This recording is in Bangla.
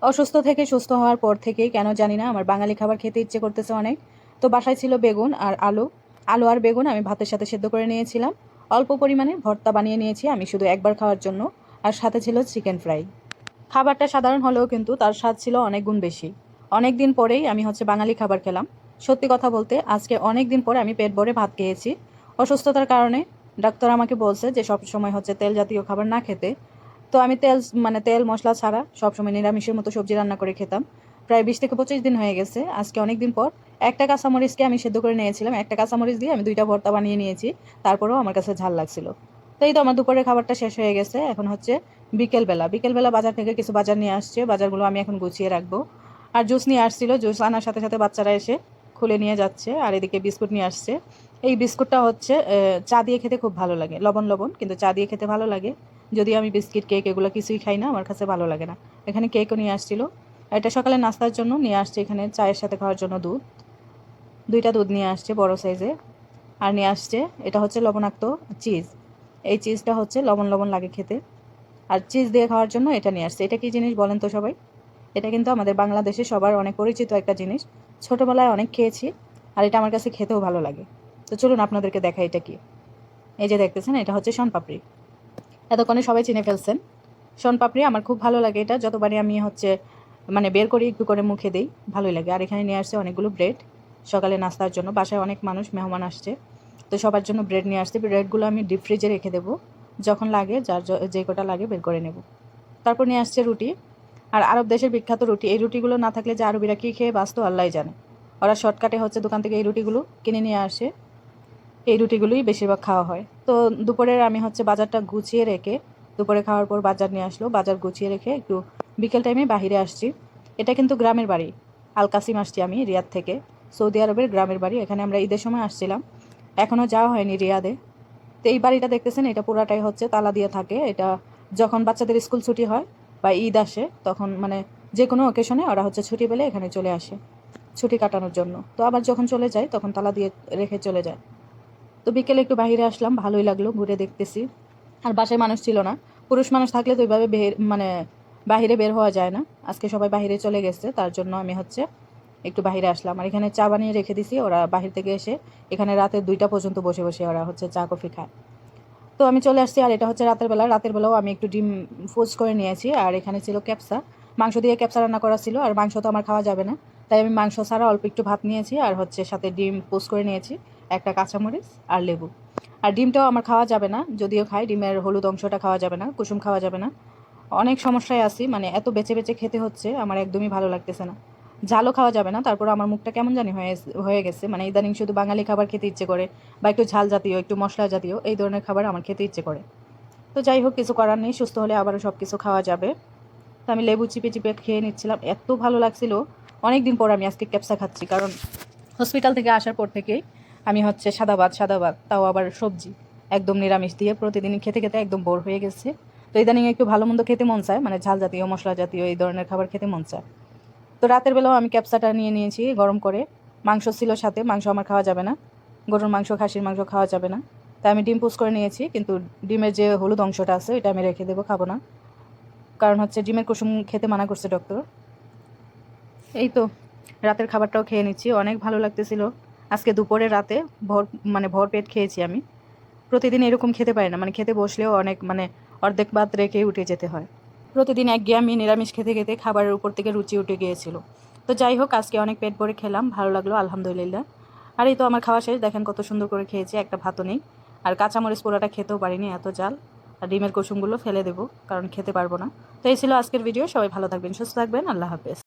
অসুস্থ থেকে সুস্থ হওয়ার পর থেকেই কেন জানি না আমার বাঙালি খাবার খেতে ইচ্ছে করতেছে অনেক। তো বাসায় ছিল বেগুন আর আলু। আলু আর বেগুন আমি ভাতের সাথে সেদ্ধ করে নিয়েছিলাম। অল্প পরিমাণে ভর্তা বানিয়ে নিয়েছি আমি শুধু একবার খাওয়ার জন্য। আর সাথে ছিল চিকেন ফ্রাই। খাবারটা সাধারণ হলেও কিন্তু তার স্বাদ ছিল অনেক গুণ বেশি। অনেক দিন পরেই আমি বাঙালি খাবার খেলাম। সত্যি কথা বলতে আজকে অনেক দিন পরে আমি পেট ভরে ভাত খেয়েছি। অসুস্থতার কারণে ডাক্তার আমাকে বলছে যে সব সময় তেল জাতীয় খাবার না খেতে। তো আমি তেল মশলা ছাড়া সবসময় নিরামিষের মতো সবজি রান্না করে খেতাম। প্রায় 20 থেকে 25 দিন হয়ে গেছে। আজকে অনেক দিন পর একটা কাঁচামরিচকে আমি সেদ্ধ করে নিয়েছিলাম। একটা কাঁচামরিচ দিয়ে আমি 2টা ভর্তা বানিয়ে নিয়েছি। তারপরেও আমার কাছে ঝাল লাগছিল। তো এই তো আমার দুপুরের খাবারটা শেষ হয়ে গেছে। এখন বিকেলবেলা বাজার থেকে কিছু বাজার নিয়ে আসছে। বাজারগুলো আমি এখন গুছিয়ে রাখবো। আর জুস নিয়ে আসছিল, জুস আনার সাথে সাথে বাচ্চারা এসে খুলে নিয়ে যাচ্ছে। আর এদিকে বিস্কুট নিয়ে আসছে। এই বিস্কুটটা চা দিয়ে খেতে খুব ভালো লাগে, লবণ লবণ, কিন্তু চা দিয়ে খেতে ভালো লাগে। যদিও আমি বিস্কিট কেক এগুলো কিছুই খাই না, আমার কাছে ভালো লাগে না। এখানে কেকও নিয়ে আসছিল। এটা সকালে নাস্তার জন্য নিয়ে আসছে। এখানে চায়ের সাথে খাওয়ার জন্য দুধ, 2টা দুধ নিয়ে আসছে বড় সাইজে। আর নিয়ে আসছে এটা লবণাক্ত চিজ। এই চিজটা লবণ লবণ লাগে খেতে। আর চিজ দিয়ে খাওয়ার জন্য এটা নিয়ে আসছে। এটা কি জিনিস বলেন তো সবাই? এটা কিন্তু আমাদের বাংলাদেশে সবার অনেক পরিচিত একটা জিনিস। ছোটোবেলায় অনেক খেয়েছি। আর এটা আমার কাছে খেতেও ভালো লাগে। তো চলুন আপনাদেরকে দেখাই এটা কি। এই যে দেখতেছেন, এটা শনপাপড়ি। এতক্ষণে সবাই চিনে ফেলছেন। শনপাপড়ি আমার খুব ভালো লাগে। এটা যতবারই আমি বের করি একটু করে মুখে দিই, ভালোই লাগে। আর এখানে নিয়ে আসছে অনেকগুলো ব্রেড সকালে নাস্তার জন্য। বাসায় অনেক মানুষ মেহমান আসছে, তো সবার জন্য ব্রেড নিয়ে আসছে। ব্রেডগুলো আমি ডিপ ফ্রিজে রেখে দেবো, যখন লাগে যার যে কটা লাগে বের করে নেব। তারপর নিয়ে আসছে রুটি। আর আরব দেশের বিখ্যাত রুটি। এই রুটিগুলো না থাকলে যে আরবিরা কী খেয়ে বাঁচতো আল্লাহই জানে। ওরা শর্টকাটে দোকান থেকে এই রুটিগুলো কিনে নিয়ে আসে। এই রুটিগুলোই বেশিরভাগ খাওয়া হয়। তো দুপুরের আমি বাজারটা গুছিয়ে রেখে, দুপুরে খাওয়ার পর বাজার নিয়ে আসলো, বাজার গুছিয়ে রেখে একটু বিকেল টাইমে বাহিরে আসছি। এটা কিন্তু গ্রামের বাড়ি। আল কাসিম আসছি আমি রিয়াদ থেকে, সৌদি আরবের গ্রামের বাড়ি। এখানে আমরা ঈদের সময় আসছিলাম, এখনও যাওয়া হয়নি রিয়াদে। তো এই বাড়িটা দেখতেছেন, এটা পুরাটাই তালা দিয়ে থাকে। এটা যখন বাচ্চাদের স্কুল ছুটি হয় বা ঈদ আসে তখন যে কোনো অকেশনে ওরা ছুটি পেলে এখানে চলে আসে ছুটি কাটানোর জন্য। তো আবার যখন চলে যায় তখন তালা দিয়ে রেখে চলে যায়। তো বিকেলে একটু বাইরে আসলাম, ভালোই লাগলো, ঘুরে দেখতেছি। আর বাসায় মানুষ ছিল না। পুরুষ মানুষ থাকলে তো ওইভাবে বাহিরে বের হওয়া যায় না। আজকে সবাই বাহিরে চলে গেছে, তার জন্য আমি একটু বাহিরে আসলাম। আর এখানে চা বানিয়ে রেখে দিছি। ওরা বাহির থেকে এসে এখানে রাতে 2টা পর্যন্ত বসে বসে ওরা চা কফি খায়। তো আমি চলে আসছি। আর এটা রাতের বেলাও আমি একটু ডিম ফোজ করে নিয়েছি। আর এখানে ছিল ক্যাপসা, মাংস দিয়ে ক্যাপসা রান্না করা ছিল। আর মাংস তো আমার খাওয়া যাবে না, তাই আমি মাংস ছাড়া অল্প একটু ভাত নিয়েছি। আর সাথে ডিম পোজ করে নিয়েছি, একটা কাঁচামরিচ আর লেবু। আর ডিমটাও আমার খাওয়া যাবে না, যদিও খাই, ডিমের হলুদ অংশটা খাওয়া যাবে না, কুসুম খাওয়া যাবে না। অনেক সমস্যায় আছি, এত বেঁচে বেঁচে খেতে হচ্ছে, আমার একদমই ভালো লাগতেছে না। ঝালও খাওয়া যাবে না, তারপর আমার মুখটা কেমন জানি হয়ে গেছে। ইদানিং শুধু বাঙালি খাবার খেতে ইচ্ছে করে, বা একটু ঝাল জাতীয়, একটু মশলা জাতীয় এই ধরনের খাবার আমার খেতে ইচ্ছে করে। তো যাই হোক, কিছু করার নেই, সুস্থ হলে আবারও সব কিছু খাওয়া যাবে। তো আমি লেবু চিপে চিপে খেয়ে নিচ্ছিলাম, এত ভালো লাগছিল। অনেক দিন পর আমি আজকে ক্যাপসা খাচ্ছি, কারণ হসপিটাল থেকে আসার পর থেকেই আমি সাদা ভাত, তাও আবার সবজি, একদম নিরামিষ দিয়ে প্রতিদিন খেতে খেতে একদম বোর হয়ে গেছে। তো ইদানিং একটু ভালো মন্দ খেতে মন চায়, ঝাল জাতীয়, মশলা জাতীয় এই ধরনের খাবার খেতে মন চায়। তো রাতের বেলাও আমি ক্যাপসাটা নিয়ে নিয়েছি গরম করে। মাংস ছিল সাথে, মাংস আমার খাওয়া যাবে না, গরুর মাংস, খাসির মাংস খাওয়া যাবে না। তাই আমি ডিম পোচ করে নিয়েছি, কিন্তু ডিমের যে হলুদ অংশটা আছে এটা আমি রেখে দেবো, খাবো না। কারণ ডিমের কুসুম খেতে মানা করছে ডক্টর। এই তো রাতের খাবারটাও খেয়ে নিচ্ছি, অনেক ভালো লাগতেছিল। আজকে দুপুরে রাতে ভর পেট খেয়েছি আমি। প্রতিদিন এরকম খেতে পারি না, খেতে বসলেও অনেক অর্ধেক ভাত রেখেই উঠে যেতে হয়। প্রতিদিন একঘেয়েমি নিরামিষ খেতে খেতে খাবারের উপর থেকে রুচি উঠে গিয়েছিল। তো যাই হোক, আজকে অনেক পেট ভরে খেলাম, ভালো লাগলো, আলহামদুলিল্লাহ। আর এই তো আমার খাওয়া শেষ, দেখেন কত সুন্দর করে খেয়েছি, একটা ভাতও নেই। আর কাঁচামরিচ পোড়াটা খেতেও পারিনি, এত জাল। আর ডিমের কুসুমগুলো ফেলে দেবো, কারণ খেতে পারবো না। তো এই ছিল আজকের ভিডিও। সবাই ভালো থাকবেন, সুস্থ থাকবেন, আল্লাহ হাফেজ।